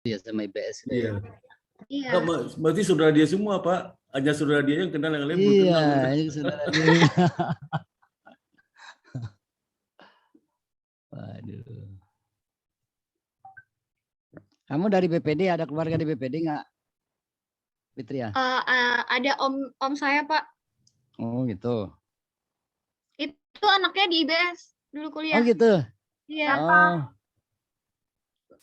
ya sama IPS. Iya. Iya. Berarti saudara dia semua, Pak. Hanya saudara dia yang kenal, yang lain belum Iya, kenal. ini saudara dia. Waduh. Kamu dari BPD, ada keluarga di BPD nggak, Fitria? Ada om saya, Pak. Oh gitu. Itu anaknya di IBS dulu kuliah. Oh gitu. Iya. Oh.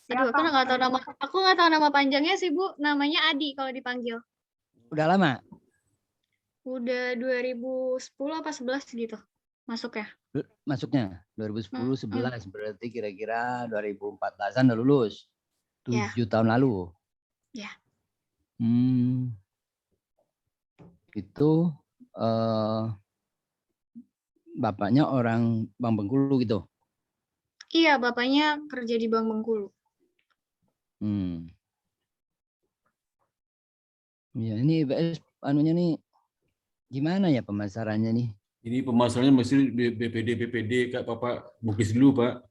Aduh, aku nggak tahu nama panjangnya sih, Bu. Namanya Adi kalau dipanggil. Udah lama? Udah 2010 apa 11 gitu masuk ya. Masuknya 2010, 11 berarti kira-kira 2014-an udah lulus. 7 tahun lalu. Ya. Itu bapaknya orang Bank Bengkulu gitu. Iya, bapaknya kerja di Bank Bengkulu. Ya, ini IBS anunya nih gimana ya pemasarannya nih? Ini pemasarannya mesti BPD Kak Bapak Bukis dulu, Pak.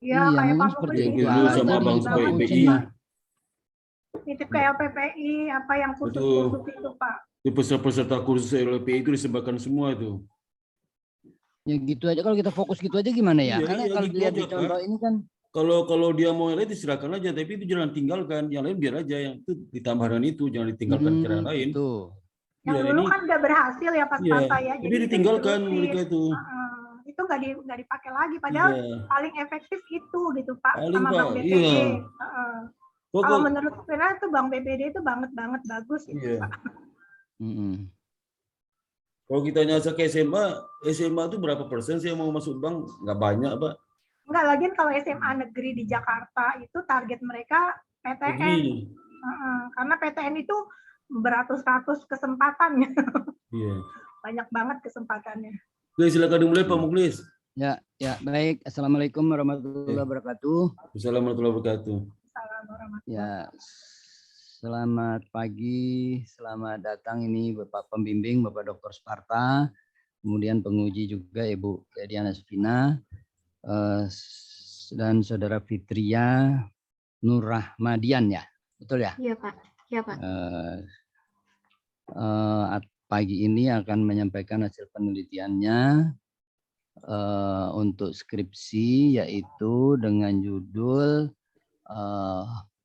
Iya, kayak Pak seperti Bukis itu dulu aja sama Bang diikutin. Nitip kayak PPI, apa yang kursus-kursus itu, Pak. Peserta kursus LPI itu disembahkan semua itu. Ya gitu aja, kalau kita fokus gitu aja gimana ya? Iya, Karena iya, kalau gitu dilihat aja, di contoh Pak. ini kan Kalau dia mau yang lain silakan aja, tapi itu jangan tinggalkan. Yang lain biar aja, yang itu ditambahkan itu jangan ditinggalkan cara lain. Gitu. Yang dulu kan udah berhasil ya Pak Tata ya. Jadi ditinggalkan mereka itu. Itu nggak dipakai lagi, padahal paling efektif itu gitu Pak, paling, sama Pak, Bank BPD. Kalau Pokok, menurut saya itu Bank BPD itu banget bagus gitu Pak. Kalau kita nyasar ke SMA itu berapa persen sih yang mau masuk bank? Nggak banyak, Pak. Enggak, lagi kalau SMA negeri di Jakarta itu target mereka PTN. Karena PTN itu beratus-ratus kesempatannya. Iya. Banyak banget kesempatannya. Oke, silakan dimulai Pak Muklis. Ya, baik. Assalamualaikum warahmatullahi wabarakatuh. Assalamualaikum warahmatullahi wabarakatuh. Ya, selamat pagi, selamat datang ini Bapak Pembimbing, Bapak Dr. Sparta, kemudian penguji juga Ibu Diana Sufina, dan Saudara Fitria Nur Rahmadian ya, betul ya? Iya Pak. Iya Pak. Pagi ini akan menyampaikan hasil penelitiannya untuk skripsi, yaitu dengan judul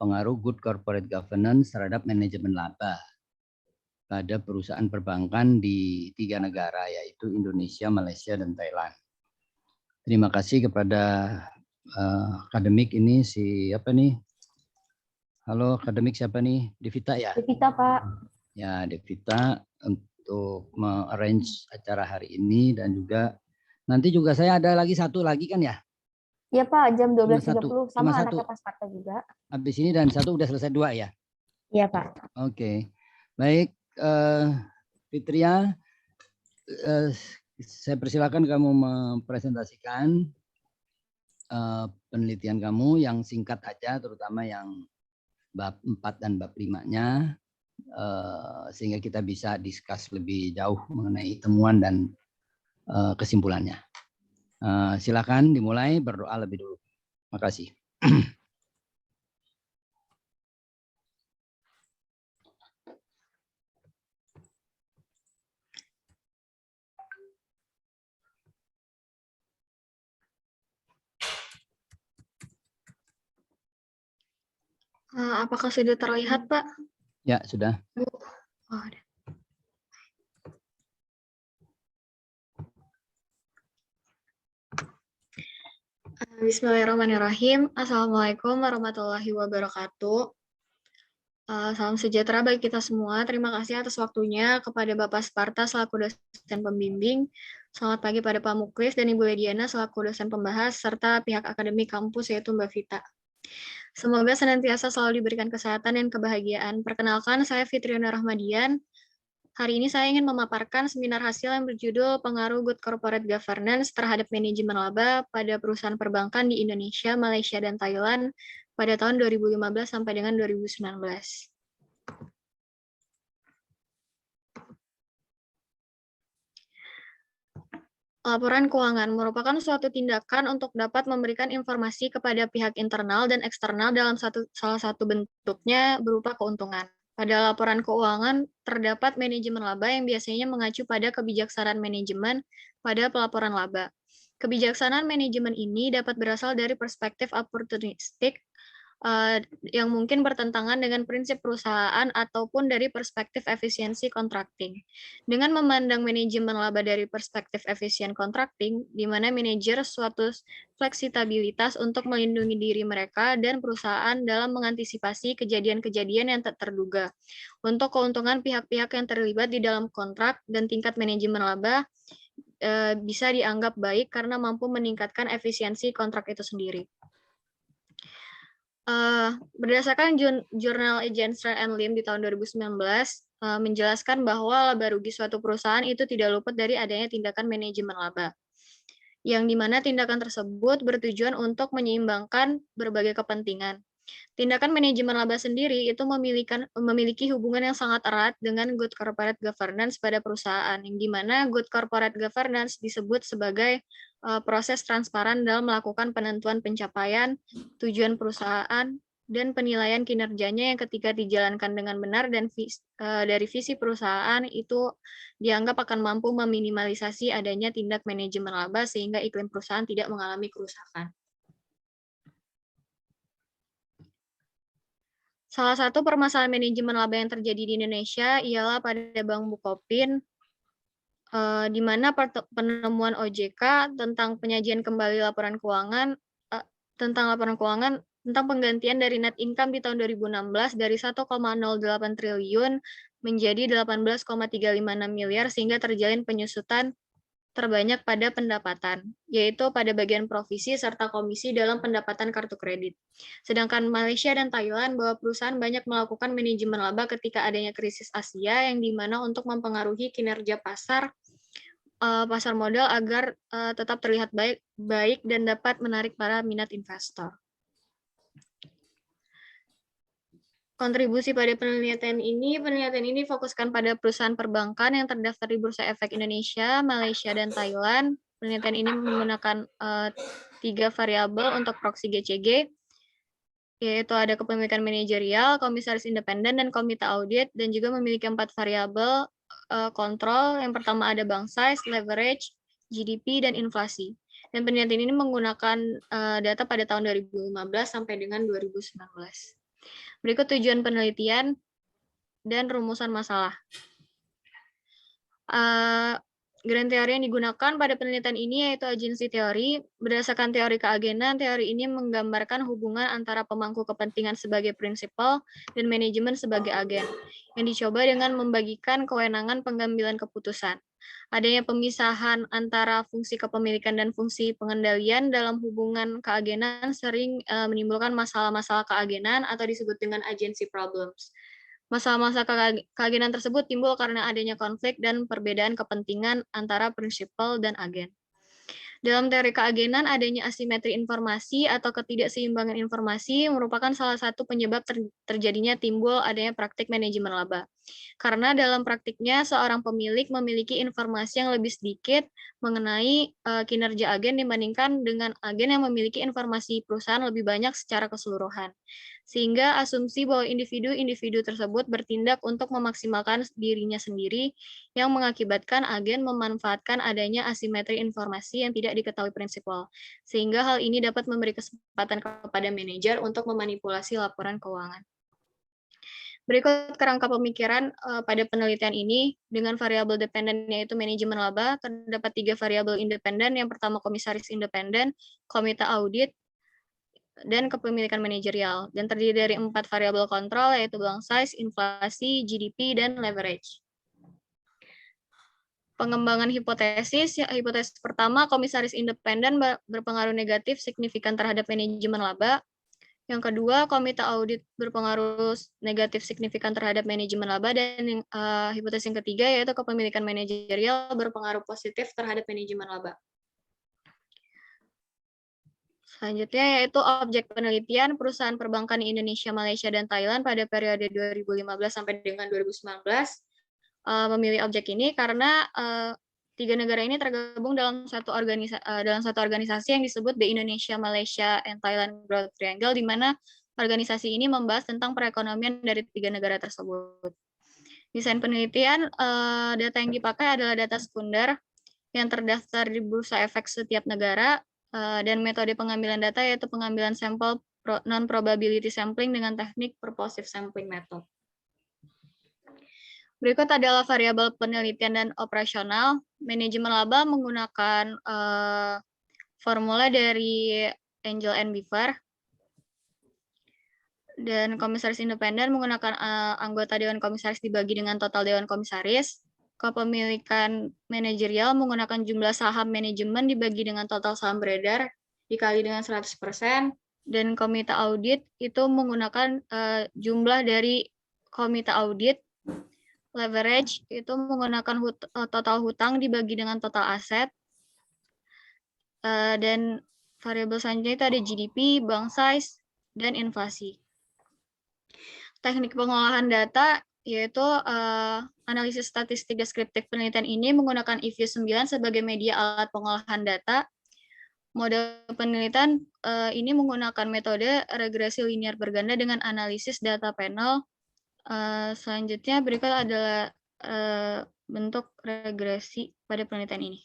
pengaruh good corporate governance terhadap manajemen laba pada perusahaan perbankan di 3 negara, yaitu Indonesia, Malaysia, dan Thailand. Terima kasih kepada akademik ini, siapa nih? Halo akademik, siapa nih? Devita ya? Devita Pak. Ya, Devita untuk me-arrange acara hari ini, dan juga nanti juga saya ada lagi satu lagi kan ya? Iya Pak, jam 12.30 sama anaknya Pak Sparta juga. Habis ini dan satu udah selesai 2 ya? Iya Pak. Oke. Baik, Fitria, saya persilakan kamu mempresentasikan penelitian kamu yang singkat aja, terutama yang bab 4 dan bab 5-nya, sehingga kita bisa discuss lebih jauh mengenai temuan dan kesimpulannya. Silakan dimulai, berdoa lebih dulu. Terima kasih. Apakah sudah terlihat, Pak? Ya, sudah. Oh, ada. Bismillahirrahmanirrahim. Assalamualaikum warahmatullahi wabarakatuh. Salam sejahtera bagi kita semua. Terima kasih atas waktunya kepada Bapak Sparta selaku dosen pembimbing. Selamat pagi pada Pak Muklis dan Ibu Diana selaku dosen pembahas, serta pihak akademik kampus yaitu Mbak Vita. Semoga senantiasa selalu diberikan kesehatan dan kebahagiaan. Perkenalkan, saya Fitriana Rahmadian. Hari ini saya ingin memaparkan seminar hasil yang berjudul Pengaruh Good Corporate Governance terhadap Manajemen Laba pada Perusahaan Perbankan di Indonesia, Malaysia, dan Thailand pada tahun 2015 sampai dengan 2019. Laporan keuangan merupakan suatu tindakan untuk dapat memberikan informasi kepada pihak internal dan eksternal dalam salah satu bentuknya berupa keuntungan. Pada laporan keuangan terdapat manajemen laba yang biasanya mengacu pada kebijaksanaan manajemen pada pelaporan laba. Kebijaksanaan manajemen ini dapat berasal dari perspektif oportunistik yang mungkin bertentangan dengan prinsip perusahaan ataupun dari perspektif efisiensi kontrakting. Dengan memandang manajemen laba dari perspektif efisien kontrakting, di mana manajer suatu fleksibilitas untuk melindungi diri mereka dan perusahaan dalam mengantisipasi kejadian-kejadian yang tak terduga. Untuk keuntungan pihak-pihak yang terlibat di dalam kontrak dan tingkat manajemen laba bisa dianggap baik karena mampu meningkatkan efisiensi kontrak itu sendiri. Berdasarkan jurnal Gensler and Lim di tahun 2019 menjelaskan bahwa laba rugi suatu perusahaan itu tidak luput dari adanya tindakan manajemen laba, yang dimana tindakan tersebut bertujuan untuk menyeimbangkan berbagai kepentingan. Tindakan manajemen laba sendiri itu memiliki hubungan yang sangat erat dengan good corporate governance pada perusahaan, yang dimana good corporate governance disebut sebagai proses transparan dalam melakukan penentuan pencapaian, tujuan perusahaan, dan penilaian kinerjanya yang ketika dijalankan dengan benar dan dari visi perusahaan itu dianggap akan mampu meminimalisasi adanya tindak manajemen laba sehingga iklim perusahaan tidak mengalami kerusakan. Salah satu permasalahan manajemen laba yang terjadi di Indonesia ialah pada Bank Bukopin, di mana penemuan OJK tentang penyajian kembali laporan keuangan tentang penggantian dari net income di tahun 2016 dari 1,08 triliun menjadi 18,356 miliar sehingga terjalin penyusutan terbanyak pada pendapatan, yaitu pada bagian provisi serta komisi dalam pendapatan kartu kredit. Sedangkan Malaysia dan Thailand bahwa perusahaan banyak melakukan manajemen laba ketika adanya krisis Asia yang dimana untuk mempengaruhi kinerja pasar modal agar tetap terlihat baik dan dapat menarik para minat investor. Kontribusi pada penelitian ini fokuskan pada perusahaan perbankan yang terdaftar di Bursa Efek Indonesia, Malaysia, dan Thailand. Penelitian ini menggunakan 3 variabel untuk proksi GCG, yaitu ada kepemilikan manajerial, komisaris independen, dan komite audit, dan juga memiliki 4 variabel kontrol. Yang pertama ada bank size, leverage, GDP, dan inflasi. Dan penelitian ini menggunakan data pada tahun 2015 sampai dengan 2019. Berikut tujuan penelitian dan rumusan masalah. Grand teori yang digunakan pada penelitian ini yaitu agency teori. Berdasarkan teori keagenan, teori ini menggambarkan hubungan antara pemangku kepentingan sebagai prinsipal dan manajemen sebagai agen, yang dicoba dengan membagikan kewenangan pengambilan keputusan. Adanya pemisahan antara fungsi kepemilikan dan fungsi pengendalian dalam hubungan keagenan sering menimbulkan masalah-masalah keagenan atau disebut dengan agency problems. Masalah-masalah keagenan tersebut timbul karena adanya konflik dan perbedaan kepentingan antara prinsipal dan agen. Dalam teori keagenan, adanya asimetri informasi atau ketidakseimbangan informasi merupakan salah satu penyebab terjadinya timbul adanya praktik manajemen laba. Karena dalam praktiknya, seorang pemilik memiliki informasi yang lebih sedikit mengenai kinerja agen dibandingkan dengan agen yang memiliki informasi perusahaan lebih banyak secara keseluruhan. Sehingga asumsi bahwa individu-individu tersebut bertindak untuk memaksimalkan dirinya sendiri yang mengakibatkan agen memanfaatkan adanya asimetri informasi yang tidak diketahui prinsipal. Sehingga hal ini dapat memberi kesempatan kepada manajer untuk memanipulasi laporan keuangan. Berikut kerangka pemikiran pada penelitian ini dengan variabel dependen yaitu manajemen laba. Terdapat 3 variabel independen. Yang pertama komisaris independen, komite audit, dan kepemilikan manajerial, dan terdiri dari 4 variabel kontrol yaitu bank size, inflasi, GDP, dan leverage. Pengembangan hipotesis. Hipotesis pertama, komisaris independen berpengaruh negatif signifikan terhadap manajemen laba. Yang kedua, komite audit berpengaruh negatif signifikan terhadap manajemen laba, dan hipotesis yang ketiga yaitu kepemilikan manajerial berpengaruh positif terhadap manajemen laba. Selanjutnya yaitu objek penelitian perusahaan perbankan di Indonesia, Malaysia, dan Thailand pada periode 2015 sampai dengan 2019 memilih objek ini karena tiga negara ini tergabung dalam satu organisasi yang disebut The Indonesia, Malaysia, and Thailand Growth Triangle, di mana organisasi ini membahas tentang perekonomian dari tiga negara tersebut. Desain penelitian, data yang dipakai adalah data sekunder yang terdaftar di Bursa Efek setiap negara, dan metode pengambilan data yaitu pengambilan sampel non-probability sampling dengan teknik purposive sampling method. Berikut adalah variabel penelitian dan operasional. Manajemen laba menggunakan formula dari Angel and Beaver. Dan komisaris independen menggunakan anggota Dewan Komisaris dibagi dengan total Dewan Komisaris. Kepemilikan manajerial menggunakan jumlah saham manajemen dibagi dengan total saham beredar dikali dengan 100%. Dan komite audit itu menggunakan jumlah dari komite audit. Leverage itu menggunakan total hutang dibagi dengan total aset. Dan variabel selanjutnya itu ada GDP, bank size, dan inflasi. Teknik pengolahan data yaitu analisis statistik deskriptif penelitian ini menggunakan IView 9 sebagai media alat pengolahan data. Model penelitian ini menggunakan metode regresi linear berganda dengan analisis data panel. Selanjutnya berikut adalah bentuk regresi pada penelitian ini.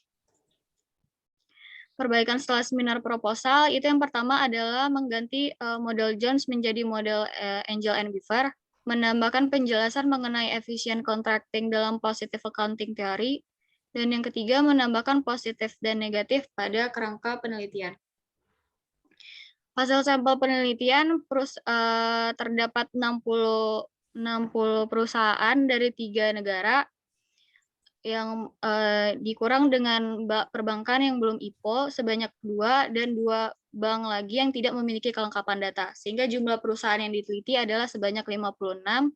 Perbaikan setelah seminar proposal itu yang pertama adalah mengganti model Jones menjadi model Angel and Beaver, menambahkan penjelasan mengenai efficient contracting dalam positive accounting theory, dan yang ketiga menambahkan positif dan negatif pada kerangka penelitian. Hasil sampel penelitian terdapat 60 perusahaan dari 3 negara yang dikurang dengan perbankan yang belum IPO sebanyak 2 dan 2 bank lagi yang tidak memiliki kelengkapan data. Sehingga jumlah perusahaan yang diteliti adalah sebanyak 56,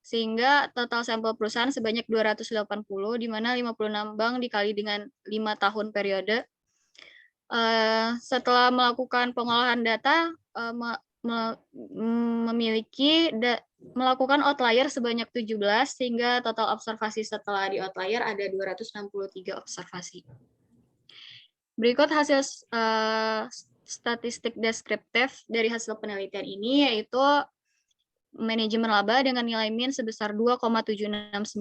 sehingga total sampel perusahaan sebanyak 280, di mana 56 bank dikali dengan 5 tahun periode. Setelah melakukan pengolahan data, melakukan outlier sebanyak 17, sehingga total observasi setelah di outlier ada 263 observasi. Berikut hasil statistik deskriptif dari hasil penelitian ini, yaitu manajemen laba dengan nilai min sebesar 2,769175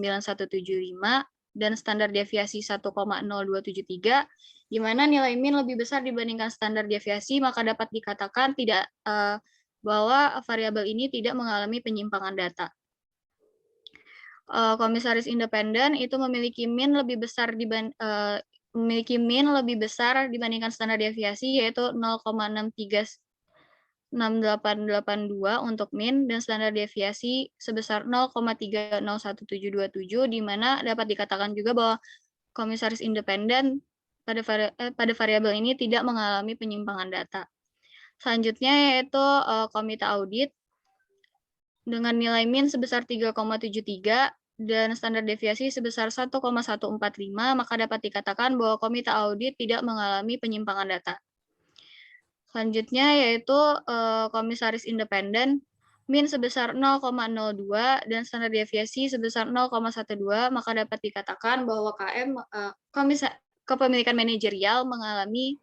dan standar deviasi 1,0273, di mana nilai min lebih besar dibandingkan standar deviasi, maka dapat dikatakan bahwa variabel ini tidak mengalami penyimpangan data. Komisaris independen itu memiliki min lebih besar dibandingkan standar deviasi, yaitu 0,6882 untuk min dan standar deviasi sebesar 0,301727, di mana dapat dikatakan juga bahwa komisaris independen pada variabel ini tidak mengalami penyimpangan data. Selanjutnya yaitu komite audit dengan nilai min sebesar 3,73 dan standar deviasi sebesar 1,145, maka dapat dikatakan bahwa komite audit tidak mengalami penyimpangan data. Selanjutnya yaitu komisaris independen min sebesar 0,02 dan standar deviasi sebesar 0,12, maka dapat dikatakan bahwa kepemilikan manajerial mengalami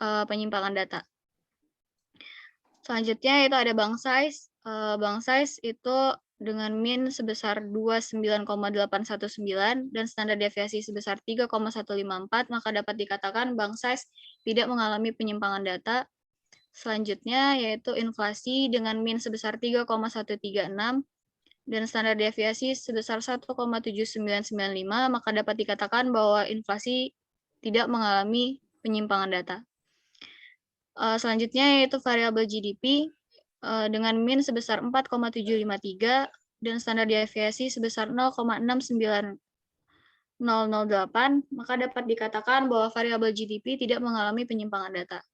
penyimpangan data. Selanjutnya itu ada bank size. Bank size itu dengan min sebesar 29,819 dan standar deviasi sebesar 3,154, maka dapat dikatakan bank size tidak mengalami penyimpangan data. Selanjutnya yaitu inflasi dengan min sebesar 3,136 dan standar deviasi sebesar 1,7995, maka dapat dikatakan bahwa inflasi tidak mengalami penyimpangan data. Selanjutnya yaitu variabel GDP dengan min sebesar 4,753 dan standar deviasi sebesar 0,69008, maka dapat dikatakan bahwa variabel GDP tidak mengalami penyimpangan data.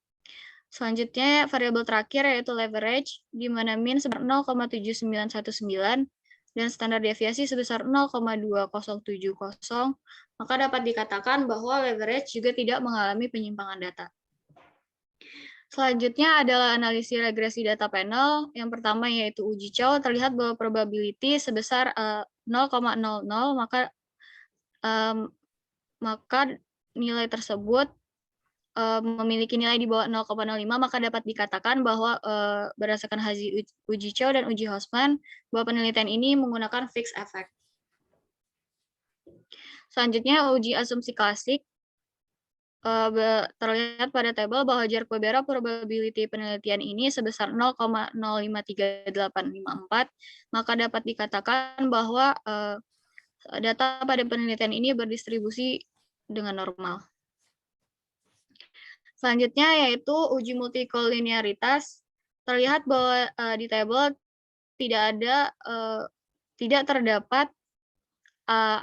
Selanjutnya variabel terakhir yaitu leverage, di mana min sebesar 0,7919 dan standar deviasi sebesar 0,2070, maka dapat dikatakan bahwa leverage juga tidak mengalami penyimpangan data. Selanjutnya adalah analisis regresi data panel. Yang pertama yaitu uji Chow, terlihat bahwa probability sebesar 0,00, maka maka nilai tersebut memiliki nilai di bawah 0,05, maka dapat dikatakan bahwa berdasarkan hasil uji Chow dan uji Hosman, bahwa penelitian ini menggunakan fixed effect. Selanjutnya, uji asumsi klasik. Terlihat pada tabel bahwa Jarque-Bera probability penelitian ini sebesar 0,053854, maka dapat dikatakan bahwa data pada penelitian ini berdistribusi dengan normal. Selanjutnya yaitu uji multikolinearitas. Terlihat bahwa di tabel tidak terdapat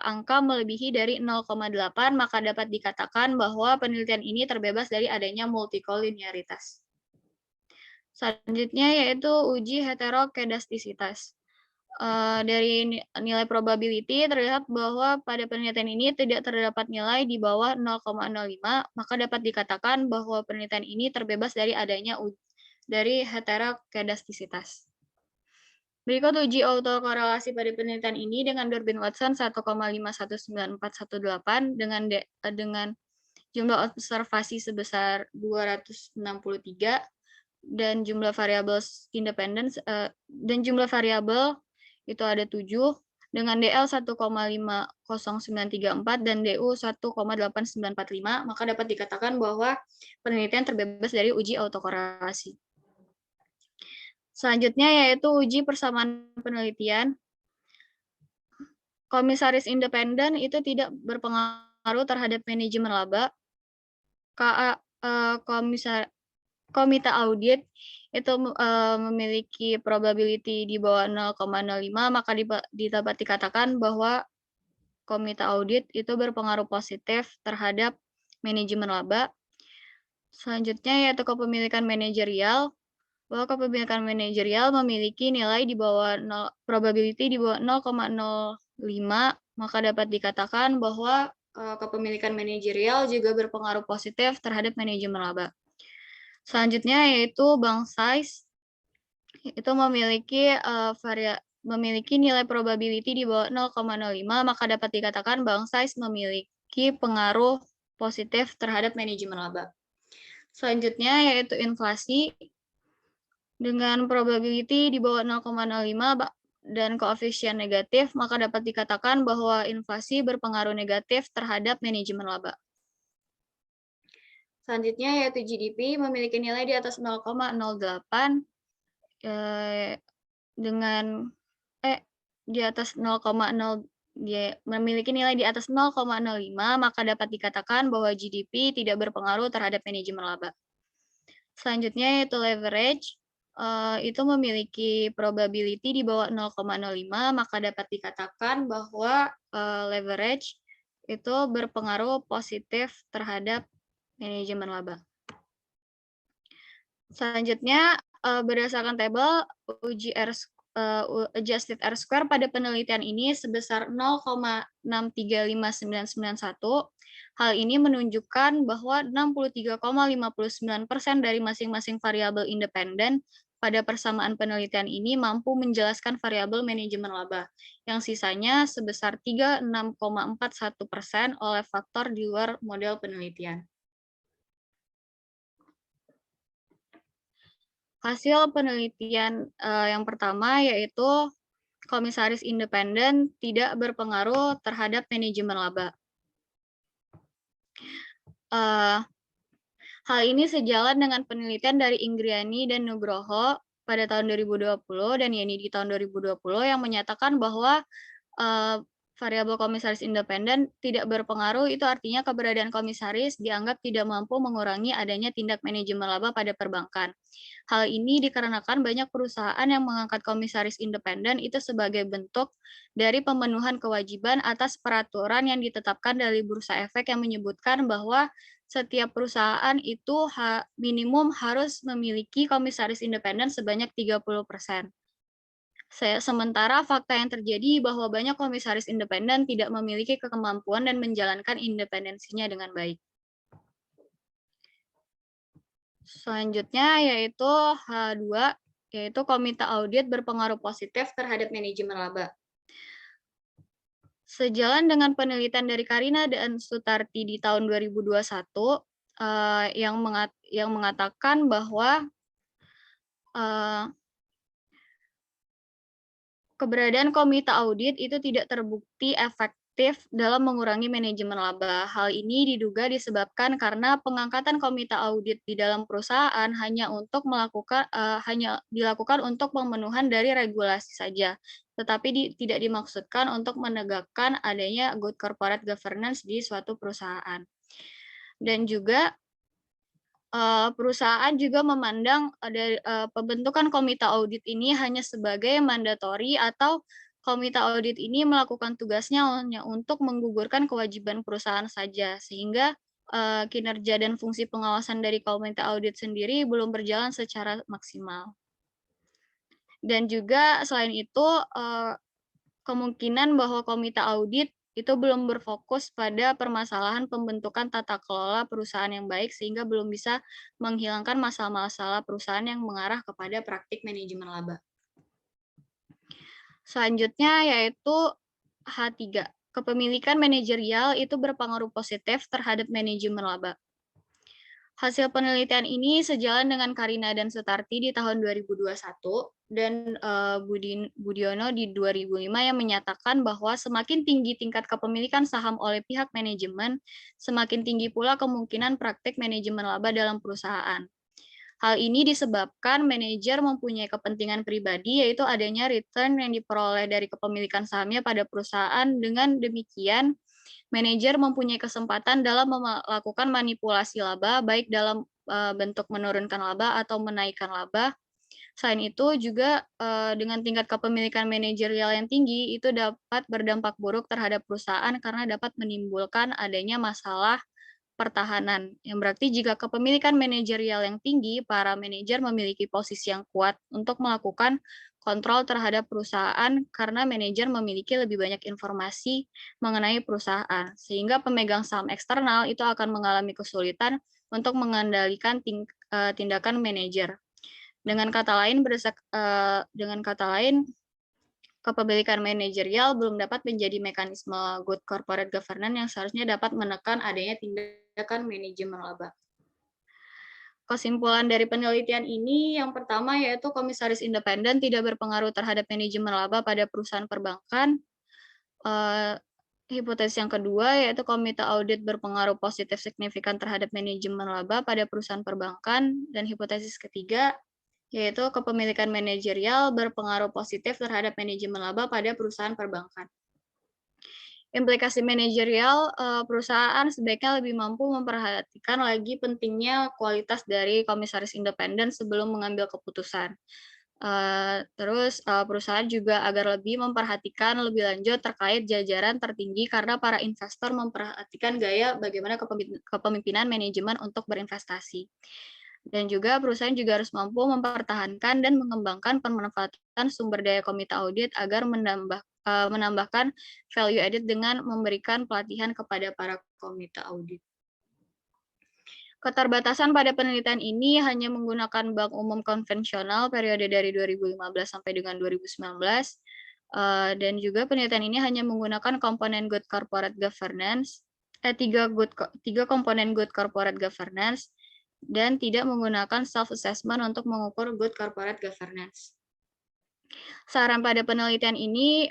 angka melebihi dari 0,8, maka dapat dikatakan bahwa penelitian ini terbebas dari adanya multikolinearitas. Selanjutnya yaitu uji heterokedastisitas. Dari nilai probability terlihat bahwa pada penelitian ini tidak terdapat nilai di bawah 0,05, maka dapat dikatakan bahwa penelitian ini terbebas dari adanya heterokedastisitas. Berikut uji autokorelasi pada penelitian ini dengan Durbin Watson 1,519418 dengan jumlah observasi sebesar 263 dan jumlah variabel independen dan jumlah variabel itu ada 7 dengan DL 1,50934 dan DU 1,8945, maka dapat dikatakan bahwa penelitian terbebas dari uji autokorelasi. Selanjutnya yaitu uji persamaan penelitian. Komisaris independen itu tidak berpengaruh terhadap manajemen laba. Komite audit itu memiliki probability di bawah 0,05, maka dapat dikatakan bahwa komite audit itu berpengaruh positif terhadap manajemen laba. Selanjutnya yaitu kepemilikan manajerial. Bahwa kepemilikan manajerial memiliki nilai di bawah probability di bawah 0,05, maka dapat dikatakan bahwa kepemilikan manajerial juga berpengaruh positif terhadap manajemen laba. Selanjutnya yaitu bank size, itu memiliki nilai probability di bawah 0,05, maka dapat dikatakan bank size memiliki pengaruh positif terhadap manajemen laba. Selanjutnya yaitu inflasi, dengan probability di bawah 0,05 dan koefisien negatif, maka dapat dikatakan bahwa inflasi berpengaruh negatif terhadap manajemen laba. Selanjutnya yaitu GDP memiliki nilai di atas 0,08 dengan di atas 0,0 memiliki nilai di atas 0,05, maka dapat dikatakan bahwa GDP tidak berpengaruh terhadap manajemen laba. Selanjutnya yaitu leverage, itu memiliki probability di bawah 0,05, maka dapat dikatakan bahwa leverage itu berpengaruh positif terhadap manajemen laba. Selanjutnya, berdasarkan tabel uji adjusted R-square pada penelitian ini sebesar 0,635991. Hal ini menunjukkan bahwa 63,59% dari masing-masing variabel independen pada persamaan penelitian ini mampu menjelaskan variabel manajemen laba, yang sisanya sebesar 36,41% oleh faktor di luar model penelitian. Hasil penelitian yang pertama yaitu komisaris independen tidak berpengaruh terhadap manajemen laba. Hal ini sejalan dengan penelitian dari Ingriani dan Nugroho pada tahun 2020 dan Yeni di tahun 2020 yang menyatakan bahwa variabel komisaris independen tidak berpengaruh, itu artinya keberadaan komisaris dianggap tidak mampu mengurangi adanya tindak manajemen laba pada perbankan. Hal ini dikarenakan banyak perusahaan yang mengangkat komisaris independen itu sebagai bentuk dari pemenuhan kewajiban atas peraturan yang ditetapkan dari Bursa Efek yang menyebutkan bahwa setiap perusahaan itu minimum harus memiliki komisaris independen sebanyak 30%. Sementara fakta yang terjadi bahwa banyak komisaris independen tidak memiliki kemampuan dan menjalankan independensinya dengan baik. Selanjutnya yaitu H2, yaitu komite audit berpengaruh positif terhadap manajemen laba. Sejalan dengan penelitian dari Karina dan Sutarti di tahun 2021 yang mengatakan bahwa keberadaan komite audit itu tidak terbukti efektif dalam mengurangi manajemen laba. Hal ini diduga disebabkan karena pengangkatan komite audit di dalam perusahaan hanya dilakukan untuk pemenuhan dari regulasi saja, tetapi tidak dimaksudkan untuk menegakkan adanya good corporate governance di suatu perusahaan. Dan juga perusahaan juga memandang pembentukan komite audit ini hanya sebagai mandatori atau komite audit ini melakukan tugasnya hanya untuk menggugurkan kewajiban perusahaan saja, sehingga kinerja dan fungsi pengawasan dari komite audit sendiri belum berjalan secara maksimal. Dan juga selain itu, kemungkinan bahwa komite audit itu belum berfokus pada permasalahan pembentukan tata kelola perusahaan yang baik sehingga belum bisa menghilangkan masalah-masalah perusahaan yang mengarah kepada praktik manajemen laba. Selanjutnya yaitu H3. Kepemilikan manajerial itu berpengaruh positif terhadap manajemen laba. Hasil penelitian ini sejalan dengan Karina dan Sutarti di tahun 2021 dan Budiono di 2005 yang menyatakan bahwa semakin tinggi tingkat kepemilikan saham oleh pihak manajemen, semakin tinggi pula kemungkinan praktik manajemen laba dalam perusahaan. Hal ini disebabkan manajer mempunyai kepentingan pribadi, yaitu adanya return yang diperoleh dari kepemilikan sahamnya pada perusahaan. Dengan demikian, manajer mempunyai kesempatan dalam melakukan manipulasi laba, baik dalam bentuk menurunkan laba atau menaikkan laba. Selain itu juga dengan tingkat kepemilikan manajerial yang tinggi, itu dapat berdampak buruk terhadap perusahaan karena dapat menimbulkan adanya masalah pertahanan. Yang berarti jika kepemilikan manajerial yang tinggi, para manajer memiliki posisi yang kuat untuk melakukan kontrol terhadap perusahaan karena manajer memiliki lebih banyak informasi mengenai perusahaan, sehingga pemegang saham eksternal itu akan mengalami kesulitan untuk mengendalikan tindakan manajer. Dengan kata lain, kepemilikan manajerial belum dapat menjadi mekanisme good corporate governance yang seharusnya dapat menekan adanya tindakan manajemen laba. Kesimpulan dari penelitian ini yang pertama yaitu komisaris independen tidak berpengaruh terhadap manajemen laba pada perusahaan perbankan. Hipotesis yang kedua yaitu komite audit berpengaruh positif signifikan terhadap manajemen laba pada perusahaan perbankan. Dan hipotesis ketiga yaitu kepemilikan manajerial berpengaruh positif terhadap manajemen laba pada perusahaan perbankan. Implikasi manajerial, perusahaan sebaiknya lebih mampu memperhatikan lagi pentingnya kualitas dari komisaris independen sebelum mengambil keputusan. Terus perusahaan juga agar lebih memperhatikan lebih lanjut terkait jajaran tertinggi karena para investor memperhatikan gaya bagaimana kepemimpinan manajemen untuk berinvestasi. Dan juga perusahaan juga harus mampu mempertahankan dan mengembangkan pemanfaatan sumber daya komite audit agar menambahkan value added dengan memberikan pelatihan kepada para komite audit. Keterbatasan pada penelitian ini hanya menggunakan bank umum konvensional periode dari 2015 sampai dengan 2019, dan juga penelitian ini hanya menggunakan komponen good corporate governance, tiga komponen good corporate governance, dan tidak menggunakan self-assessment untuk mengukur good corporate governance. Saran pada penelitian ini,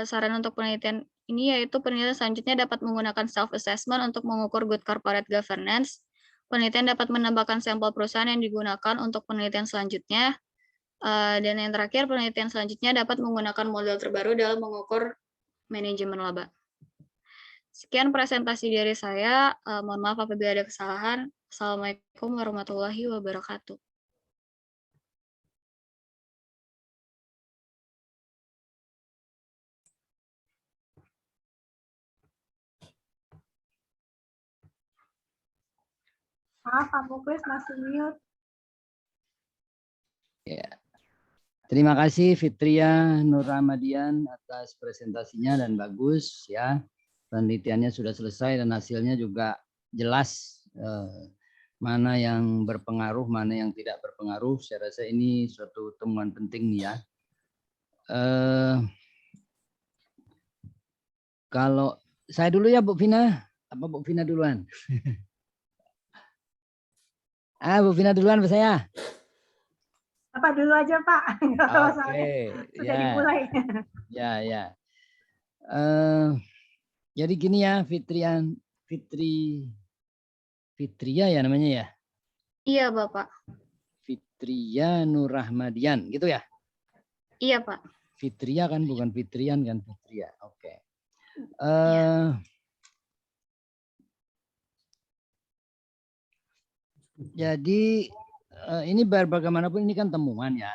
saran untuk penelitian ini yaitu penelitian selanjutnya dapat menggunakan self-assessment untuk mengukur good corporate governance. Penelitian dapat menambahkan sampel perusahaan yang digunakan untuk penelitian selanjutnya. Dan yang terakhir, penelitian selanjutnya dapat menggunakan model terbaru dalam mengukur manajemen laba. Sekian presentasi dari saya. Mohon maaf apabila ada kesalahan. Assalamualaikum warahmatullahi wabarakatuh. Maaf, Pak Muklis masih mute. Ya. Terima kasih Fitria Nur Rahmadian atas presentasinya dan bagus ya. Penelitiannya sudah selesai dan hasilnya juga jelas. Mana yang berpengaruh, mana yang tidak berpengaruh. Saya rasa ini suatu temuan penting ya. Kalau saya dulu ya Bu Vina, apa Bu Vina duluan? Bu Vina duluan Bu saya. Apa dulu aja Pak? Nggak tahu soalnya. Sudah ya. dimulai. Ya. Jadi gini ya, Fitria ya namanya ya. Iya, Bapak. Fitria Nur Rahmadian, gitu ya? Iya, Pak. Fitria kan bukan Fitrian kan, Fitria. Oke. Jadi ini bagaimanapun ini kan temuan ya.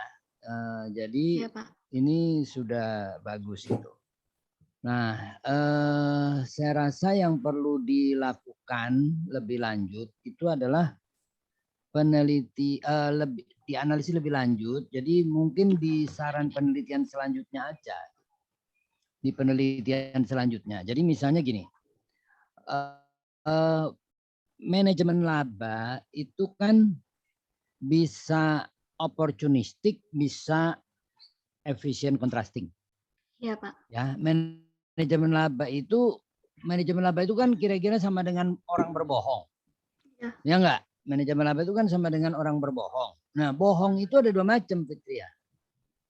Jadi Iya, Pak. ini sudah bagus itu. Nah, saya rasa yang perlu dilakukan lebih lanjut itu adalah dianalisis lebih lanjut. Jadi mungkin di saran penelitian selanjutnya aja. Di penelitian selanjutnya. Jadi misalnya gini, manajemen laba itu kan bisa opportunistic, bisa efficient contrasting. Iya, Pak. Ya, manajemen laba itu kan kira-kira sama dengan orang berbohong. Ya. Ya enggak? Manajemen laba itu kan sama dengan orang berbohong. Nah, bohong itu ada 2 macam, Fitria.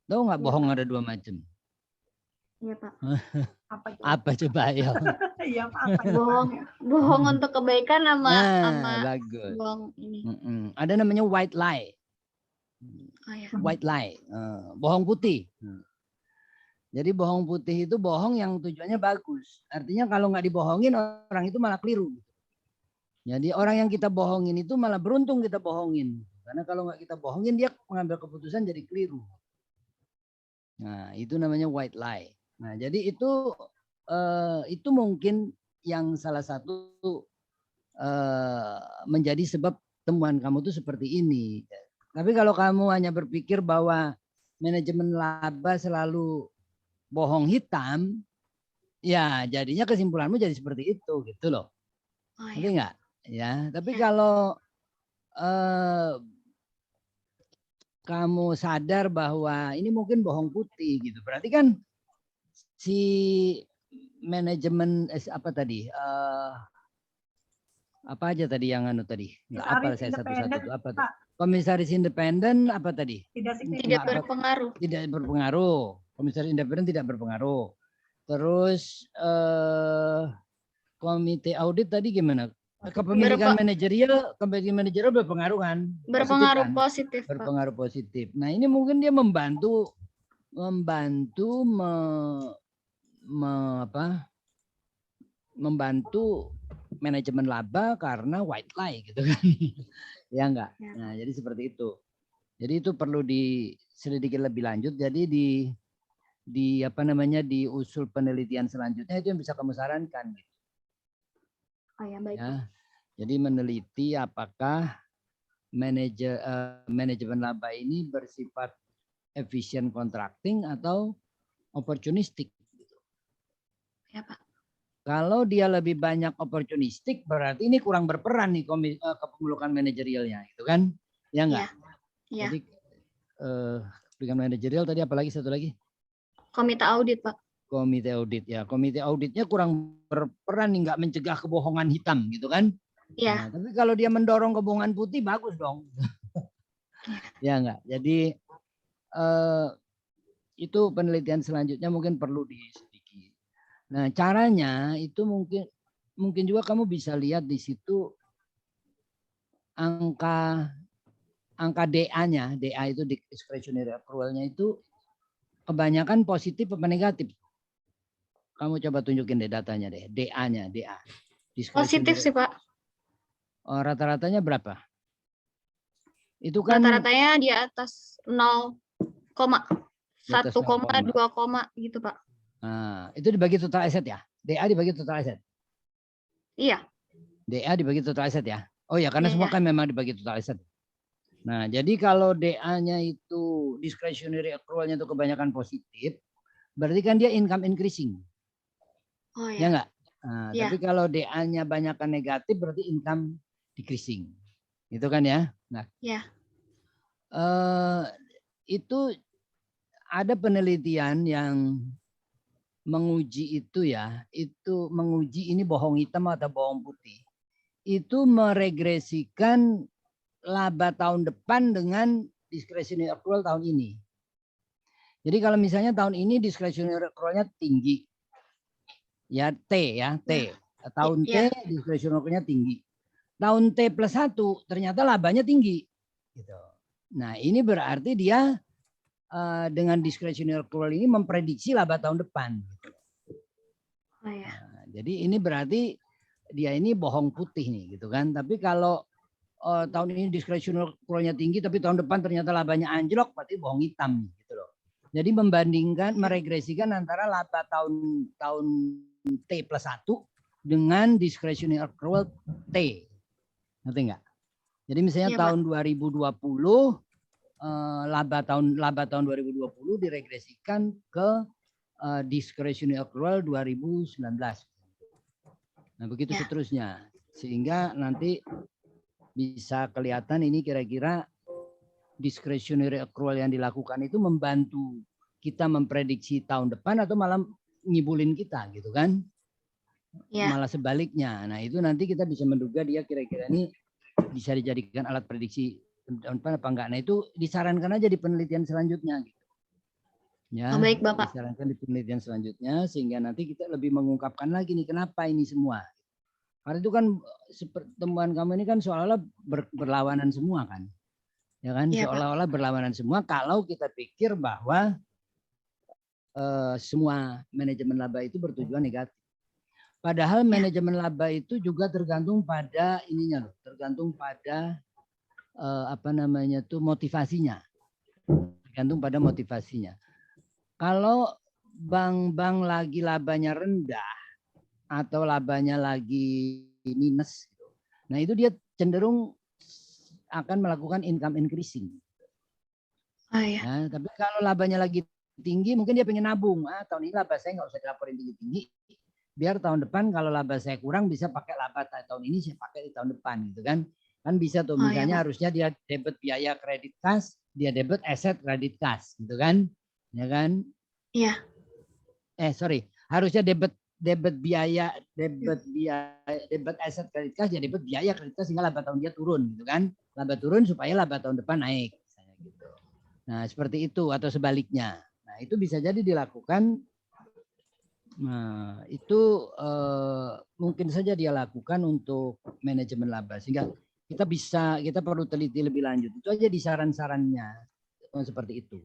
Tahu enggak bohong ada 2 macam? Iya, Pak. Apa coba ya? Iya Pak. Bohong untuk kebaikan sama bagus. bohong ini. Ada namanya white lie. Oh, ya. White lie, bohong putih. Jadi bohong putih itu bohong yang tujuannya bagus. Artinya kalau nggak dibohongin orang itu malah keliru. Jadi orang yang kita bohongin itu malah beruntung kita bohongin. Karena kalau nggak kita bohongin dia mengambil keputusan jadi keliru. Nah itu namanya white lie. Nah jadi itu mungkin yang salah satu menjadi sebab temuan kamu tuh seperti ini. Tapi kalau kamu hanya berpikir bahwa manajemen laba selalu bohong hitam, ya jadinya kesimpulanmu jadi seperti itu gitu loh. Ngerti nggak? Ya, tapi kalau kamu sadar bahwa ini mungkin bohong putih gitu, berarti kan si manajemen apa tadi? Apa aja tadi yang tadi? Nggak apa saya satu-satu apa tuh? Komisaris independen apa tadi? Tidak berpengaruh. Tidak berpengaruh. Komisaris independen tidak berpengaruh. Terus komite audit tadi gimana? Kepemilikan manajerial berpengaruh kan? Berpengaruh positif, Pak. Berpengaruh positif. Nah ini mungkin dia membantu manajemen laba karena white lie gitu kan. Ya enggak? Nah, jadi seperti itu. Jadi itu perlu diselidiki lebih lanjut. Jadi di apa namanya di usul penelitian selanjutnya itu yang bisa kamu sarankan gitu. Oh ya, baik. Ya. Jadi meneliti apakah manajemen laba ini bersifat efficient contracting atau opportunistic gitu. Ya, Pak. Kalau dia lebih banyak opportunistic berarti ini kurang berperan nih kepemilikan manajerialnya gitu kan? Ya enggak? Iya. Jadi kepemilikan manajerial tadi apalagi satu lagi? Komite audit, Pak. Komite audit ya. Komite auditnya kurang berperan nih enggak mencegah kebohongan hitam gitu kan? Iya. Nah, tapi kalau dia mendorong kebohongan putih bagus dong. Ya enggak? Jadi itu penelitian selanjutnya mungkin perlu diselidiki. Nah, caranya itu mungkin juga kamu bisa lihat di situ angka DA-nya, DA itu discretionary accrual-nya itu kebanyakan positif apa negatif? Kamu coba tunjukin deh datanya deh, DA-nya, DA. Positif sih, Pak. Oh, rata-ratanya berapa? Itu kan rata-ratanya di atas 0, 1, 2, gitu, Pak. Nah, itu dibagi total aset ya? DA dibagi total aset? Iya. DA dibagi total aset ya? Oh ya, karena semua kan memang dibagi total aset. Nah, jadi kalau DA-nya itu discretionary accrual-nya itu kebanyakan positif, berarti kan dia income increasing. Oh ya. Ya enggak? Nah, ya. Tapi kalau DA-nya banyakkan negatif, berarti income decreasing. Itu kan ya? Nah, ya. Itu ada penelitian yang menguji itu ya, itu menguji ini bohong hitam atau bohong putih. Itu meregresikan laba tahun depan dengan discretionary accrual tahun ini. Jadi kalau misalnya tahun ini discretionary accrual-nya tinggi, ya T ya, T. Tahun T discretionary accrual-nya tinggi. Tahun T plus 1 ternyata labanya tinggi. Gitu. Nah ini berarti dia dengan discretionary accrual ini memprediksi laba tahun depan. Oh, ya. Nah, jadi ini berarti dia ini bohong putih nih gitu kan. Tapi kalau tahun ini discretionary accrual-nya tinggi tapi tahun depan ternyata labanya anjlok, berarti bohong hitam gitu loh. Jadi membandingkan, meregresikan antara laba tahun T plus 1 dengan discretionary accrual T. Ngerti nggak? Jadi misalnya Iya, tahun 2020 laba tahun 2020 diregresikan ke discretionary accrual 2019. Nah, begitu seterusnya. Sehingga nanti bisa kelihatan ini kira-kira discretionary accrual yang dilakukan itu membantu kita memprediksi tahun depan atau malah ngibulin kita gitu kan. Ya. Malah sebaliknya. Nah itu nanti kita bisa menduga dia kira-kira ini bisa dijadikan alat prediksi tahun depan apa enggak. Nah itu disarankan aja di penelitian selanjutnya. Gitu. Ya, Baik Bapak. disarankan di penelitian selanjutnya sehingga nanti kita lebih mengungkapkan lagi nih kenapa ini semua. Karena itu kan pertemuan kamu ini kan seolah-olah berlawanan semua kan. Ya kan, Iya, seolah-olah berlawanan semua kalau kita pikir bahwa semua manajemen laba itu bertujuan negatif. Padahal manajemen laba itu juga tergantung pada ininya loh, tergantung pada motivasinya. Tergantung pada motivasinya. Kalau bank-bank lagi labanya rendah atau labanya lagi minus, nah itu dia cenderung akan melakukan income increasing. Oh, ya. Nah, tapi kalau labanya lagi tinggi, mungkin dia pengen nabung. Tahun ini laba saya nggak usah dilaporin tinggi-tinggi. Biar tahun depan kalau laba saya kurang bisa pakai laba tahun ini saya pakai di tahun depan gitu kan. Kan bisa tuh misalnya harusnya dia debit biaya kredit kas, dia debit aset kredit kas gitu kan. Ya kan? Iya. Harusnya debit biaya debit aset kredit kas, dia debit biaya kredit kas sehingga laba tahun dia turun gitu kan. Laba turun supaya laba tahun depan naik misalnya gitu. Nah, seperti itu atau sebaliknya. Nah, itu bisa jadi dilakukan. Nah, itu mungkin saja dia lakukan untuk manajemen laba sehingga kita perlu teliti lebih lanjut. Itu aja di saran-sarannya seperti itu.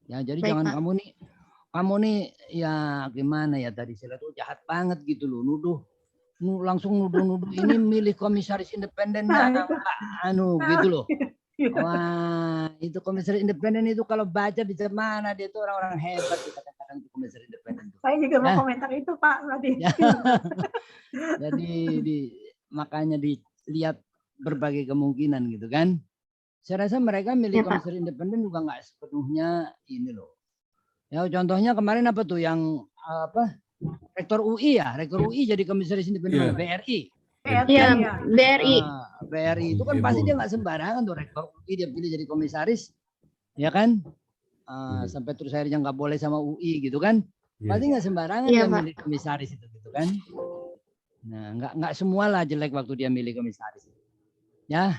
Ya, jadi Baik, jangan Pak. kamu nih ya gimana ya tadi saya tuh jahat banget gitu loh, langsung nuduh ini milih komisaris independennya gitu loh. Wah, itu komisaris independen itu kalau baca bisa mana dia itu orang-orang hebat kadang-kadang itu komisaris independen. Saya juga mau komentar itu Pak tadi. Ya. Jadi makanya dilihat berbagai kemungkinan gitu kan. Saya rasa mereka milih komisaris independen juga nggak sepenuhnya ini loh. Ya contohnya kemarin apa tuh yang rektor UI ya, rektor UI jadi komisaris independen BRI. Iya, BRI. BRI itu kan pasti dia nggak sembarangan tuh rektor UI dia pilih jadi komisaris, ya kan? Sampai terus akhirnya nggak boleh sama UI gitu kan? Pasti nggak sembarangan dia milih komisaris itu gitu kan? Nah nggak semua lah jelek waktu dia milih komisaris. Ya,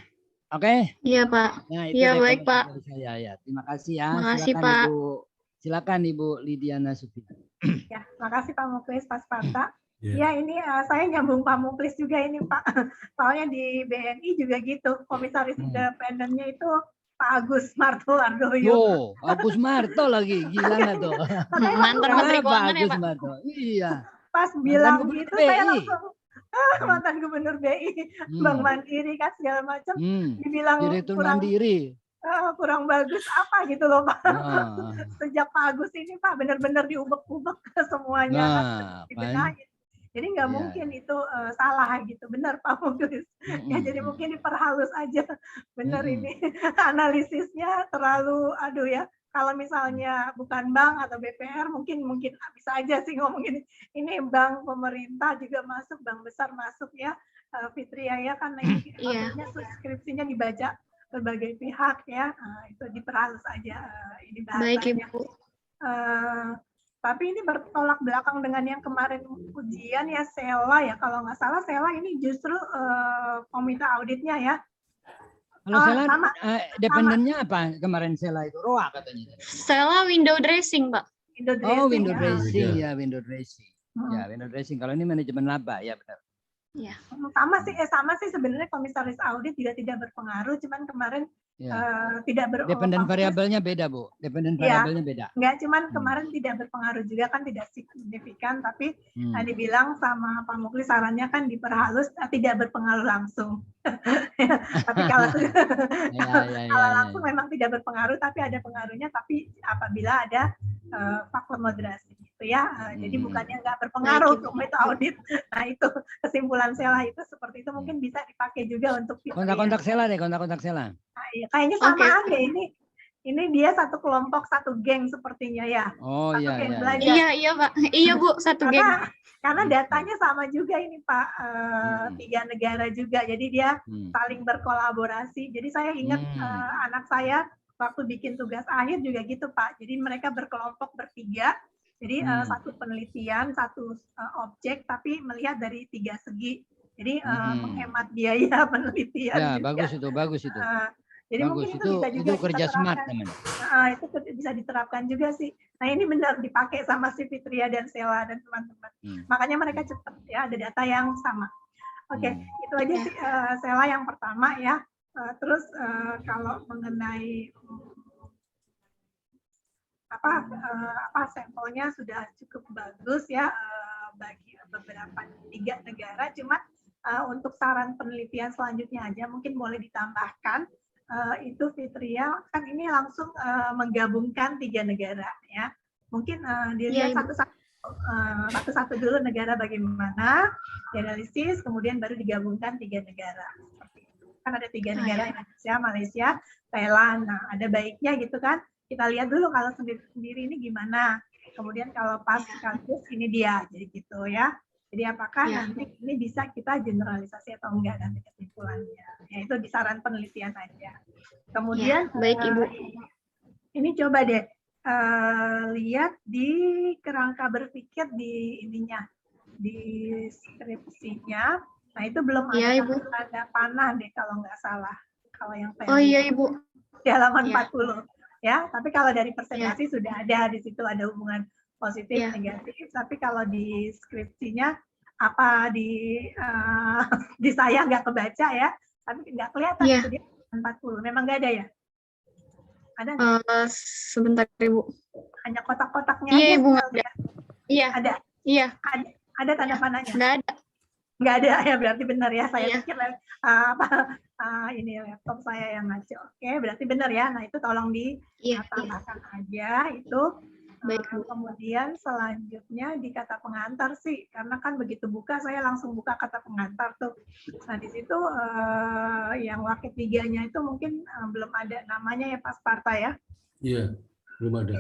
oke? Iya Pak. Nah, itu iya baik Pak. Saya ya. Terima kasih ya. Makasih Pak. Silakan Ibu Lidiana Sufi. Ya, makasih Pak Muklis, Pak Sparta. Ya, ini saya nyambung Pak Muklis juga ini Pak. Soalnya di BNI juga gitu, komisaris independennya itu Pak Agus Martowardoyo. Agus Marto lagi, gila nggak tuh? Mantan Menteri Keuangan ya Pak? Marto. Iya. Pas bilang gitu saya langsung mantan Gubernur BI, Bank Mandiri kan segala macam, dibilang Direktur Mandiri. Kurang bagus apa gitu loh Pak. Sejak Pak Agus ini Pak benar-benar diubek-ubek semuanya kan, dibenahin. Jadi nggak mungkin itu salah gitu, benar Pak Muklis. Ya jadi mungkin diperhalus aja, benar ini analisisnya terlalu aduh ya. Kalau misalnya bukan bank atau BPR mungkin bisa aja sih ngomongin ini bank pemerintah juga masuk, bank besar masuk ya Fitria ya karena ini subskripsinya dibaca berbagai pihak ya, itu diperhalus aja ini bahasanya. Baik Ibu. Tapi ini bertolak belakang dengan yang kemarin ujian ya, Sela ya. Kalau nggak salah Sela ini justru komite auditnya ya. Kalau Sela dependennya apa kemarin Sela itu? ROA katanya. Sela window dressing, Pak. Window ya. dressing ya, window dressing. Ya, window dressing. Kalau ini manajemen laba, ya benar. Iya. Sama sih sebenarnya komisaris audit juga tidak berpengaruh, cuman kemarin tidak Dependen variabelnya beda, Bu. Dependen variabelnya beda. Enggak, cuman kemarin tidak berpengaruh juga kan, tidak signifikan, tapi dibilang sama Pak Mukli sarannya kan diperhalus, tidak berpengaruh langsung. Tapi kalau langsung memang tidak berpengaruh, tapi ada pengaruhnya, tapi apabila ada faktor moderasi gitu ya. Jadi bukannya nggak berpengaruh untuk komite audit. Nah itu kesimpulan Sela itu seperti itu, mungkin bisa dipakai juga untuk kontak-kontak Sela deh, kontak-kontak Sela. Nah, iya, kayaknya samaan deh ini dia satu kelompok, satu geng sepertinya ya. Oh iya. Iya Pak. Iya Bu, satu geng. Karena datanya sama juga ini Pak, 3 negara juga. Jadi dia saling berkolaborasi. Jadi saya ingat anak saya waktu bikin tugas akhir juga gitu Pak. Jadi mereka berkelompok bertiga. Jadi satu penelitian, satu objek, tapi melihat dari 3 segi. Jadi menghemat biaya penelitian. Ya, juga. bagus itu. Jadi bagus, mungkin itu bisa juga kerja smart namanya. Itu bisa diterapkan juga sih. Nah ini benar dipakai sama si Fitria dan Sela dan teman-teman. Makanya mereka cepat ya, ada data yang sama. Oke, itu aja sih Sela yang pertama ya. Terus kalau mengenai sampelnya sudah cukup bagus ya bagi beberapa 3 negara. Cuma untuk saran penelitian selanjutnya aja mungkin boleh ditambahkan. Itu Fitria kan ini langsung menggabungkan 3 negara ya. Mungkin dilihat satu-satu dulu negara bagaimana, dianalisis, kemudian baru digabungkan 3 negara. Seperti itu. Kan ada 3 negara, Indonesia, Malaysia, Thailand. Nah, ada baiknya gitu kan. Kita lihat dulu kalau sendiri ini gimana. Kemudian kalau pas sekaligus ini dia, jadi gitu ya. Jadi apakah nanti ini bisa kita generalisasi atau enggak nanti kesimpulannya. Ya itu di saran penelitian aja. Kemudian baik Ibu. Ini coba deh lihat di kerangka berpikir di ininya, di skripsinya. Nah itu belum ada panah deh kalau nggak salah. Kalau yang Ibu. Di halaman 40 ya. Tapi kalau dari presentasi sudah ada, di situ ada hubungan positif negatif. Tapi kalau di skripsinya apa di saya nggak kebaca ya, tapi nggak kelihatan itu di 40. Memang nggak ada ya? Ada sebentar Ibu. Hanya kotak-kotaknya aja. Ibu. Iya. Ada. Iya. Ada tanda panahnya. Nggak ada. Nggak ada ya, berarti benar ya. Saya pikir ini laptop saya yang ngaco. Oke, berarti benar ya. Nah itu tolong ditambahkan aja itu. Baik. Kemudian selanjutnya di kata pengantar sih, karena kan begitu buka saya langsung buka kata pengantar tuh. Nah di situ yang wakil 3-nya itu mungkin belum ada namanya ya Pak Sparta ya? Iya, belum ada.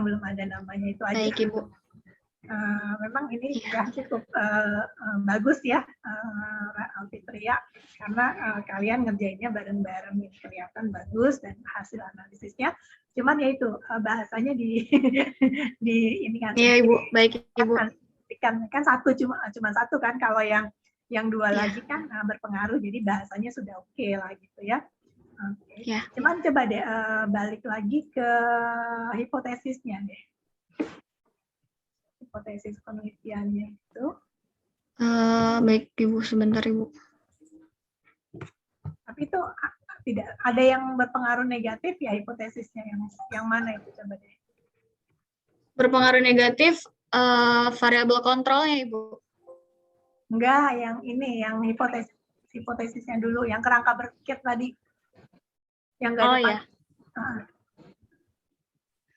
Belum ada namanya itu aja. Baik Ibu. Memang ini cukup bagus ya Fitria, karena kalian ngerjainnya bareng-bareng, kelihatan bagus dan hasil analisisnya. Cuman ya itu bahasanya di ini kan. Iya Ibu, baik Ibu. Kan satu cuma satu kan, kalau yang 2 lagi kan berpengaruh, jadi bahasanya sudah oke lah gitu ya. Okay. Cuman coba deh balik lagi ke hipotesisnya deh. Hipotesis penelitiannya itu. Baik Ibu, sebentar Ibu. Tapi itu tidak ada yang berpengaruh negatif ya hipotesisnya, yang mana itu coba deh. Berpengaruh negatif variabel kontrolnya Ibu. Enggak, yang ini, yang hipotesisnya dulu, yang kerangka berpikir tadi. Yang enggak ada.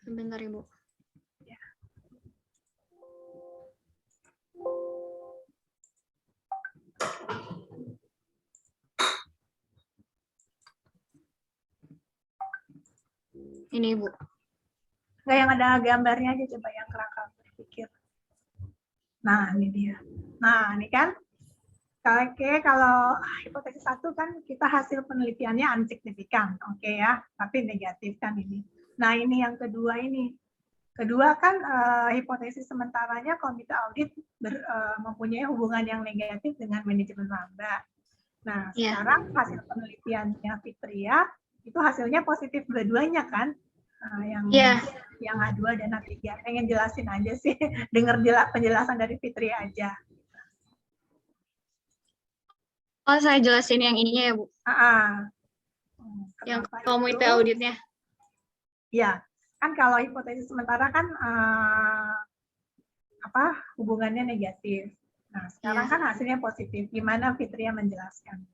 Sebentar Ibu. Ini Ibu. Enggak, yang ada gambarnya aja, coba yang kerangka berpikir. Nah, ini dia. Nah, ini kan. Oke, kalau hipotesis 1 kan kita hasil penelitiannya unsignifikan, oke ya, tapi negatif kan ini. Nah, ini yang kedua ini. Kedua kan hipotesis sementaranya komite audit mempunyai hubungan yang negatif dengan manajemen laba. Nah, sekarang hasil penelitiannya Fitria itu hasilnya positif dua-duanya kan? Yang A2 dan A3. Pengen jelasin aja sih, dengar penjelasan dari Fitria aja. Oh, saya jelasin yang ininya ya, Bu? Yang komite auditnya? Ya, kan kalau hipotesis sementara kan hubungannya negatif. Nah, sekarang kan hasilnya positif. Gimana Fitria menjelaskan?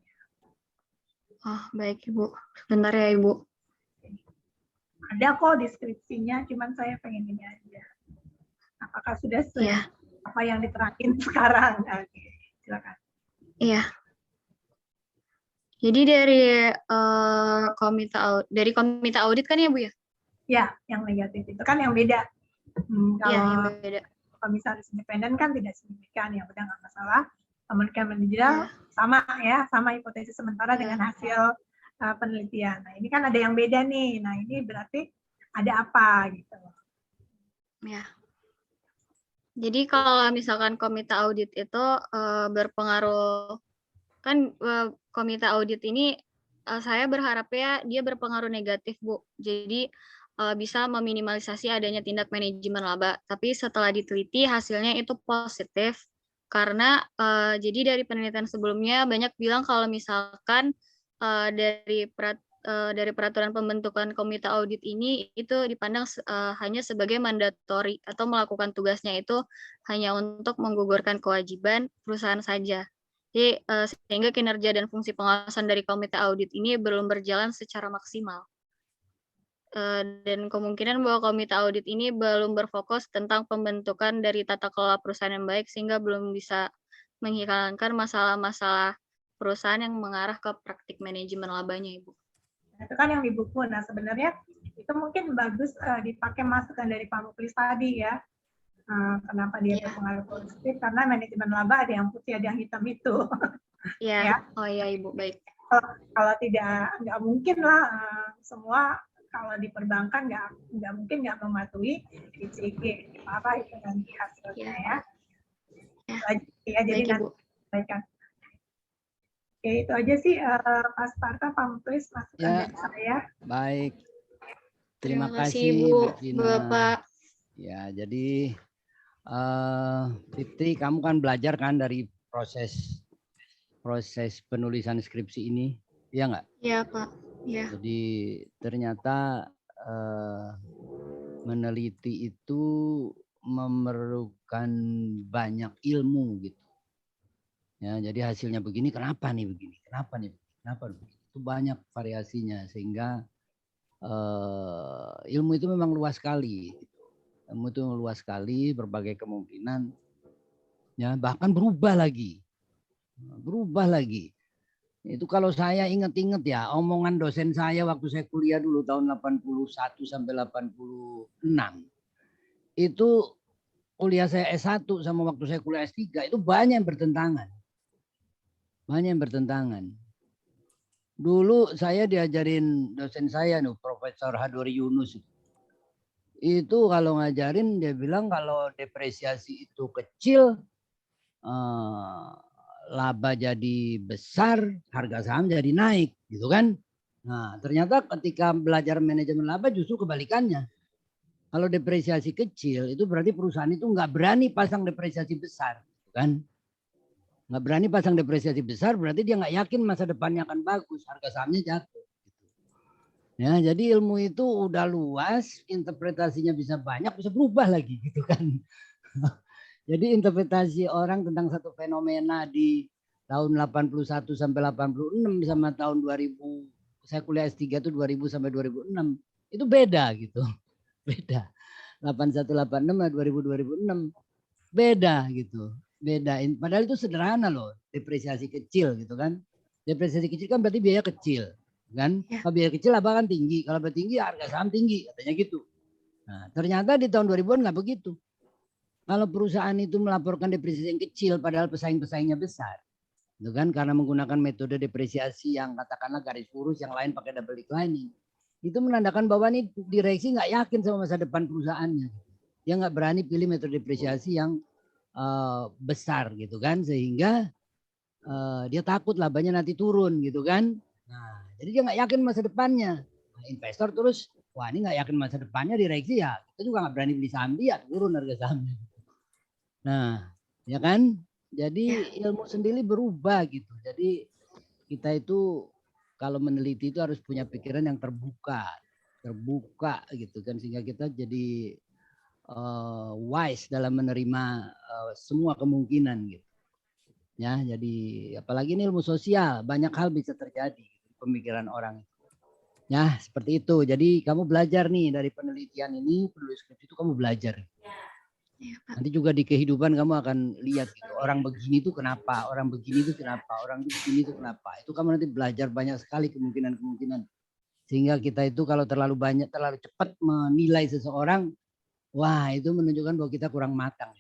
Oh, baik Ibu. Sebentar ya Ibu. Ada kok deskripsinya, cuman saya pengen ini aja. Apakah sudah apa yang diterangin sekarang? Oke, silakan. Iya. Jadi dari komite audit kan ya Bu ya? Ya, yang negatif itu kan yang beda. Kalau yang beda. Komisaris independen kan tidak signifikan, ya udah nggak masalah. Kemudian manajerial sama hipotesis sementara dengan hasil penelitian. Nah, ini kan ada yang beda nih. Nah, ini berarti ada apa gitu. Ya. Jadi kalau misalkan komite audit itu berpengaruh, kan komite audit ini saya berharapnya dia berpengaruh negatif, Bu. Jadi bisa meminimalisasi adanya tindak manajemen laba. Tapi setelah diteliti hasilnya itu positif. Karena jadi dari penelitian sebelumnya banyak bilang kalau misalkan dari peraturan pembentukan komite audit ini itu dipandang hanya sebagai mandatori atau melakukan tugasnya itu hanya untuk menggugurkan kewajiban perusahaan saja. Jadi sehingga kinerja dan fungsi pengawasan dari komite audit ini belum berjalan secara maksimal. Dan kemungkinan bahwa komite audit ini belum berfokus tentang pembentukan dari tata kelola perusahaan yang baik sehingga belum bisa menghilangkan masalah-masalah perusahaan yang mengarah ke praktik manajemen labanya, Ibu. Itu kan yang di buku. Nah, sebenarnya itu mungkin bagus dipakai masukan dari Pak Muklis tadi ya. Kenapa dia berpengaruh positif? Karena manajemen laba ada yang putih, ada yang hitam itu. Ya. Oh iya, Ibu, baik. Kalau tidak, nggak mungkin lah semua. Kalau di perbankan nggak mungkin nggak mematuhi ICG apa itu nanti hasilnya ya. Ya jadi nanti sampaikan. Oke, itu aja sih Pak Sparta, Pak Muklis masukan dari saya. Baik. Terima kasih Bu Gina. Bapak. Ya, jadi Fitri, kamu kan belajar kan dari proses penulisan skripsi ini, iya nggak? Iya Pak. Ya. Jadi ternyata meneliti itu memerlukan banyak ilmu gitu. Ya, jadi hasilnya begini, kenapa nih begini? Kenapa nih? Kenapa begini? Itu banyak variasinya sehingga ilmu itu memang luas sekali. Ilmu itu luas sekali, berbagai kemungkinan. Ya, bahkan berubah lagi. Berubah lagi. Itu kalau saya ingat-ingat ya, omongan dosen saya waktu saya kuliah dulu tahun 81 sampai 86. Itu kuliah saya S1 sama waktu saya kuliah S3 itu banyak yang bertentangan. Banyak yang bertentangan. Dulu saya diajarin dosen saya nih, Profesor Hadori Yunus. Itu kalau ngajarin dia bilang kalau depresiasi itu kecil, laba jadi besar, harga saham jadi naik, gitu kan? Nah, ternyata ketika belajar manajemen laba justru kebalikannya. Kalau depresiasi kecil, itu berarti perusahaan itu nggak berani pasang depresiasi besar, kan? Nggak berani pasang depresiasi besar, berarti dia nggak yakin masa depannya akan bagus, harga sahamnya jatuh. Ya, jadi ilmu itu udah luas, interpretasinya bisa banyak, bisa berubah lagi, gitu kan? Jadi interpretasi orang tentang satu fenomena di tahun 81 sampai 86 sama tahun 2000, saya kuliah S3 itu 2000 sampai 2006, itu beda gitu. Beda. 81 86 2000 2006 beda gitu. Beda. Padahal itu sederhana loh, depresiasi kecil gitu kan. Depresiasi kecil kan berarti biaya kecil, kan? Ya. Kalau biaya kecil apa kan tinggi, kalau tinggi harga saham tinggi, katanya gitu. Nah, ternyata di tahun 2000-an nggak begitu. Kalau perusahaan itu melaporkan depresiasi yang kecil padahal pesaing-pesaingnya besar, itu kan karena menggunakan metode depresiasi yang katakanlah garis lurus, yang lain pakai double declining, itu menandakan bahwa ini direksi nggak yakin sama masa depan perusahaannya. dia nggak berani pilih metode depresiasi yang besar gitu kan, sehingga dia takut labanya nanti turun gitu kan. Nah, jadi dia nggak yakin masa depannya. Nah, investor terus, wah ini nggak yakin masa depannya direksi ya, kita juga nggak berani beli saham dia, turun harga sahamnya. Nah, ya kan, jadi ilmu sendiri berubah gitu. Jadi kita itu kalau meneliti itu harus punya pikiran yang terbuka gitu kan, sehingga kita jadi wise dalam menerima semua kemungkinan gitu. Ya, jadi apalagi ini ilmu sosial, banyak hal bisa terjadi pemikiran orang. Ya, seperti itu. Jadi kamu belajar nih dari penelitian ini, penulis skripsi itu kamu belajar. Nanti juga di kehidupan kamu akan lihat gitu, orang begini itu kenapa, orang begini itu kenapa, orang begini itu kenapa. Itu kamu nanti belajar banyak sekali kemungkinan-kemungkinan. Sehingga kita itu kalau terlalu cepat menilai seseorang, wah itu menunjukkan bahwa kita kurang matang.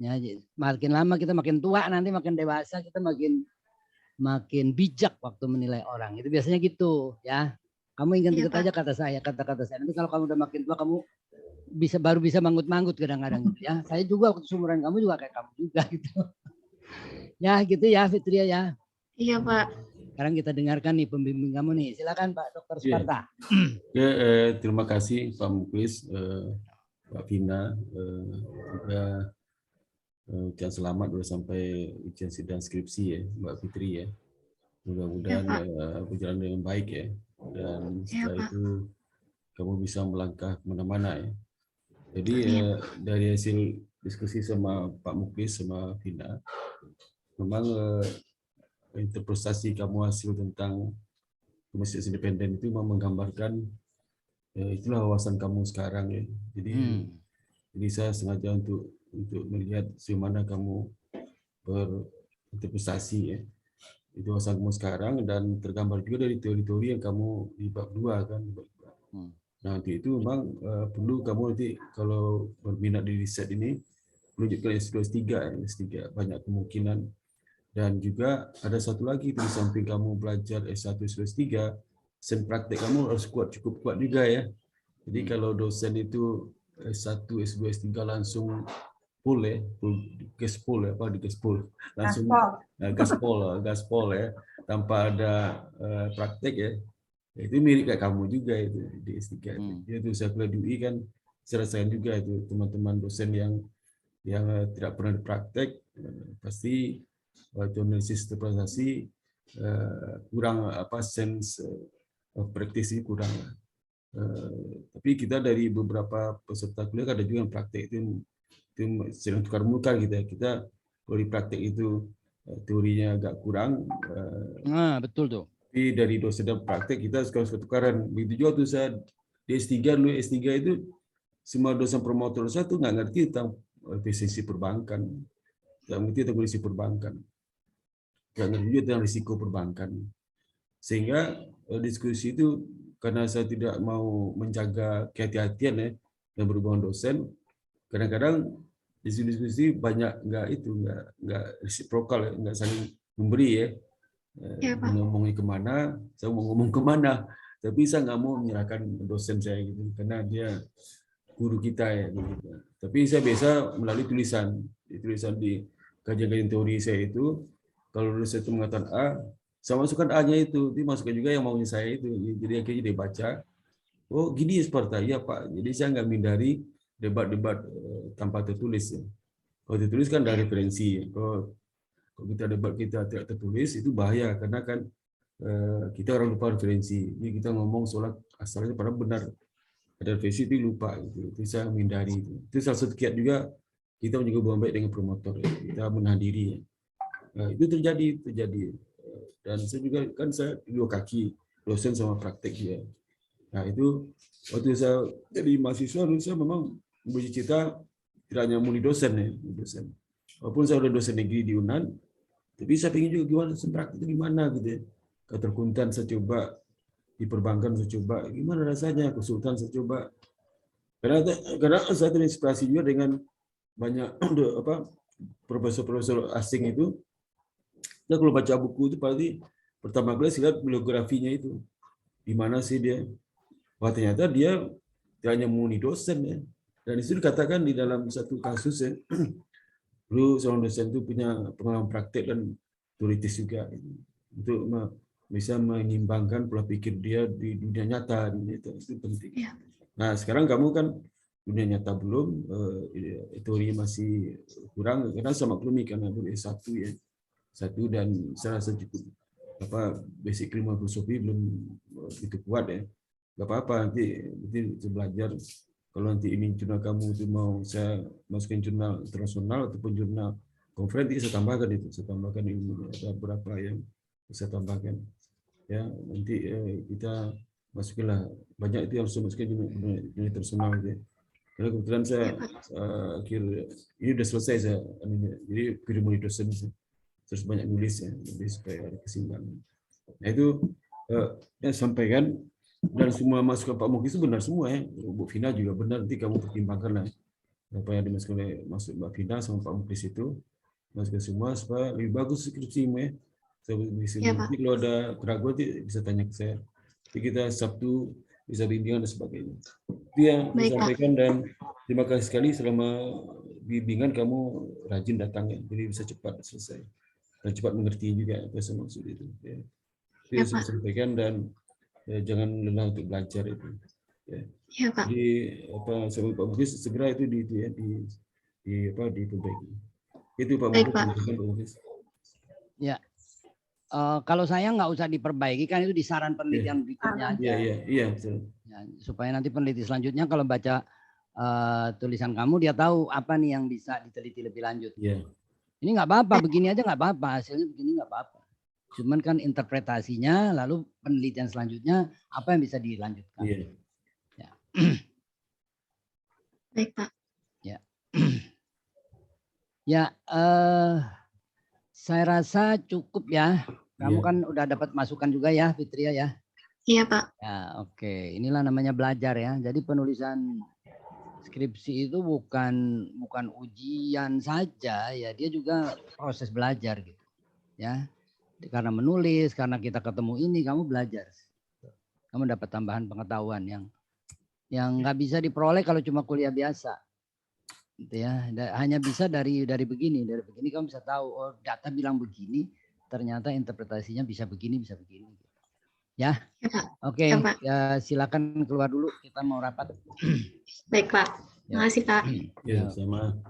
Ya, makin lama kita makin tua, nanti makin dewasa kita makin bijak waktu menilai orang. Itu biasanya gitu ya. Kamu ingat aja kata-kata saya. Nanti kalau kamu udah makin tua, kamu baru bisa manggut-manggut kadang-kadang gitu ya. Saya juga waktu seumuran kamu juga kayak kamu juga gitu. Ya gitu ya Fitria ya. Iya Pak. Sekarang kita dengarkan nih pembimbing kamu nih. Silakan Pak Dr. Sparta. Terima kasih Pak Muklis, Pak Vina, juga ujian selamat udah sampai ujian sidang skripsi ya Mbak Fitri ya. Mudah-mudahan berjalan dengan baik ya. Dan setelah itu kamu bisa melangkah kemana-mana ya. Jadi dari hasil diskusi sama Pak Muklis sama Vina, memang interpretasi kamu hasil tentang Komisi Independen itu memang menggambarkan itulah wawasan kamu sekarang ya. Jadi saya sengaja untuk melihat bagaimana kamu berinterpretasi ya. Itu wawasan kamu sekarang dan tergambar juga dari teori-teori yang kamu di bab 2 kan. Nah, nanti itu memang perlu kamu nanti kalau berminat di riset ini menunjukkan S2, S3 banyak kemungkinan. Dan juga ada satu lagi di samping kamu belajar S1, S2, S3, sen praktek kamu harus cukup kuat juga ya. Jadi kalau dosen itu S1, S2, S3 langsung full ya, gaspol langsung gaspol ya, tanpa ada praktek ya. Itu mirip kayak kamu juga itu di S3. Itu saya kuliah di UI kan, saya rasakan juga itu teman-teman dosen yang tidak pernah praktek pasti analisis interpretasi kurang sense of practice kurang. Tapi kita dari beberapa peserta kuliah ada juga yang praktek itu sedang tukar muka gitu ya. Kita kalau di praktek itu teorinya agak kurang. Betul tuh. Tapi dari dosen dan praktek kita suka tukaran. Begitu juga tuh saya di S3 dulu, S3 itu semua dosen promotor saya tuh nggak ngerti tentang efisiensi perbankan, nggak ngerti tentang kondisi perbankan, nggak ngerti juga tentang risiko perbankan. Sehingga diskusi itu karena saya tidak mau menjaga kehati-hatian ya dan berhubungan dosen, kadang-kadang diskusi banyak nggak reciprocal ya, nggak saling memberi ya. Ngomongnya kemana, saya mau ngomong kemana, tapi saya nggak mau menyerahkan dosen saya gitu, karena dia guru kita ya. Gitu. Tapi saya biasa melalui tulisan di kajian teori saya itu, kalau dosen itu mengatakan A, saya masukkan A-nya itu masukkan juga yang maunya saya itu. Jadi akhirnya dia baca, oh gini Sparta, iya Pak. Jadi saya nggak menghindari debat-debat tanpa tertulis. Ya. Kalau tertulis kan ada referensi. Kalau kita debat kita tidak tertulis itu bahaya karena kan kita orang lupa referensi. Ini kita ngomong soal asalnya padahal benar. Ada referensi itu lupa gitu. Itu saya menghindari itu. Itu salah satu kiat juga kita menjaga hubungan baik dengan promotor. Ya. Kita menahan diri. Ya. Itu terjadi. Dan saya juga kan saya dua kaki dosen sama praktek ya. Nah itu waktu saya jadi mahasiswa saya memang bercita-cita tidak hanya murni dosen ya, dosen. Walaupun saya udah dosen negeri di UNAN, tapi saya ingin juga gimana praktik itu gimana gitu ya. Keterkuntan saya coba, di perbankan saya coba, gimana rasanya konsultan saya coba. Karena saya terinspirasi juga dengan banyak profesor-profesor asing itu. Saya kalau baca buku itu pasti pertama kali saya lihat biografinya itu. Di mana sih dia? Wah ternyata dia tidak hanya murni dosen ya. Dan di situ dikatakan di dalam satu kasus ya, dulu seorang dosen itu punya pengalaman praktek dan teoritis juga untuk bisa menyimbangkan pola pikir dia di dunia nyata, itu penting. Iya. Nah sekarang kamu kan dunia nyata belum, teori masih kurang karena sama maklumi karena dulu S1 ya, satu dan saya rasa cukup basic ilmu filosofi belum itu kuat ya. Gak apa-apa nanti belajar. Kalau nanti ini jurnal kamu itu mau saya masukin jurnal internasional ataupun jurnal konferensi, saya tambahkan itu, saya tambahkan ilmu, ada beberapa yang saya tambahkan. Ya nanti kita masukinlah banyak itu yang harus masukin jurnal internasional gitu. Karena kebetulan saya ini udah selesai saya, jadi kirim dosen terus banyak nulis ya, jadi supaya ada kesimbangan. Nah itu yang sampaikan. Dan semua masukan Pak Mukhlis itu benar semua ya. Bu Vina juga benar, nanti kamu pertimbangkan lah apa yang dimasukkan oleh Mbak Vina sama Pak Mukhlis itu, masukkan semua supaya lebih bagus skripsimu ya. Nanti kalau ada keraguan bisa tanya ke saya. Jadi kita Sabtu bisa bimbingan dan sebagainya. Itu yang disampaikan dan terima kasih sekali selama bimbingan kamu rajin datang ya, jadi bisa cepat selesai dan cepat mengerti juga apa yang maksud itu. Ya. Itu yang saya sampaikan dan jangan lelah untuk belajar itu. Ya. Ya, Pak. Jadi sama Pak Mukhlis segera itu diperbaiki. Itu Pak Mukhlis. Ya. Kalau saya nggak usah diperbaiki kan itu di saran penelitian berikutnya aja. Iya. Ya, supaya nanti peneliti selanjutnya kalau baca tulisan kamu dia tahu apa nih yang bisa diteliti lebih lanjut. Iya. Ini nggak apa-apa, begini aja nggak apa-apa, hasilnya begini nggak apa-apa. Cuman kan interpretasinya, lalu penelitian selanjutnya apa yang bisa dilanjutkan. Iya. Ya. Baik, Pak. Ya. Ya, saya rasa cukup ya. Kamu kan udah dapat masukan juga ya, Fitria ya. Iya, Pak. Ya, oke. Inilah namanya belajar ya. Jadi penulisan skripsi itu bukan ujian saja ya, dia juga proses belajar gitu. Ya. Karena menulis, karena kita ketemu ini, kamu belajar. Kamu dapat tambahan pengetahuan yang nggak bisa diperoleh kalau cuma kuliah biasa. Gitu ya. Hanya bisa dari begini kamu bisa tahu, oh data bilang begini, ternyata interpretasinya bisa begini. Ya. Oke, ya, silakan keluar dulu, kita mau rapat. Baik, Pak. Terima kasih, Pak. Ya, sama.